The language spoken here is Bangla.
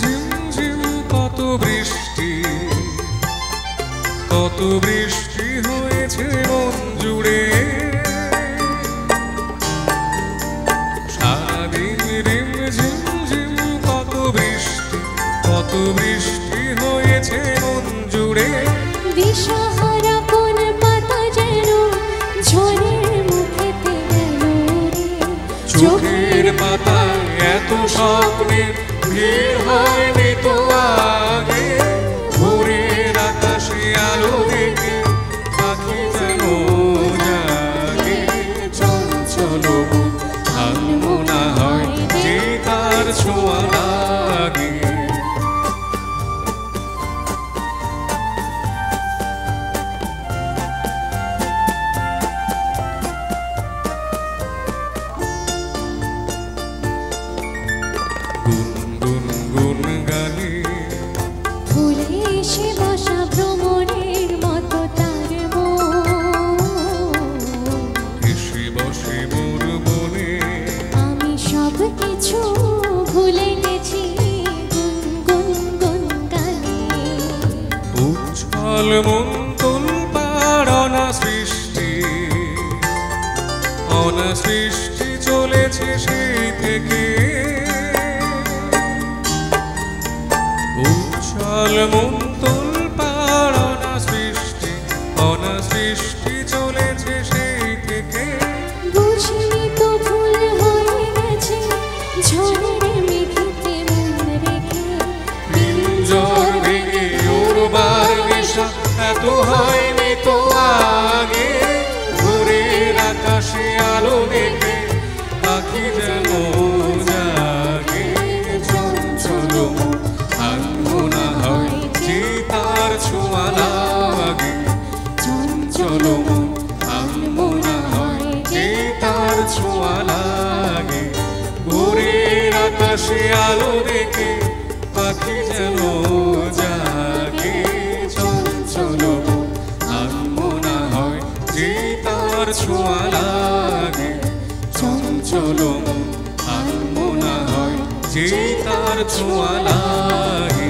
ঝিমঝিম কত বৃষ্টি হয়েছে মন জুড়ে। সারাদিন রিম ঝিমঝিম কত বৃষ্টি হয়েছে মন জুড়ে। দিশাহারা কোন পাতা যেন ঝড়ের মুখেতে গেল রে। চোখের পাতায় এত স্বপ্নের ভিড় হয়নি তো আগে। ভোরের আকাশে আলো দেখে পাখি যেন জাগে। চঞ্চল আনমনা হয় যে তার ছোঁয়া লাগে। গুনগুন গানে ফুলে এসে বসা ভ্রমণের মতো তার এসে বসে মোর বনে। আমি সব কিছু ভুলে গেছি গুনগুন গানে। উচ্ছল মন তোলপাড় অনাসৃষ্টি চলেছে সেই থেকে। উচ্ছল মন তোলপাড় অনাসৃষ্টি চলেছে সেই থেকে। বুঝিনি তো ভুল হয়ে গেছে ঝড়ের মেঘেতে মন রেখে। ঝড় ভেঙে উড়বার নেশা এত হয়নি তো আগে। ভোরের আকাশে আলো দেখে পাখি যেন জাগে। চঞ্চল আনমনা হয় যে তার ছোঁয়া লাগে। চঞ্চল আনমনা হয় যে তার ছোঁয়া লাগে। ভোরের আকাশে আলো দেখে পাখি যেন জাগে। চঞ্চল আনমনা হয় যে তার ছোঁয়া লাগে। চঞ্চল আনমনা হয় যে তার ছোঁয়া লাগে।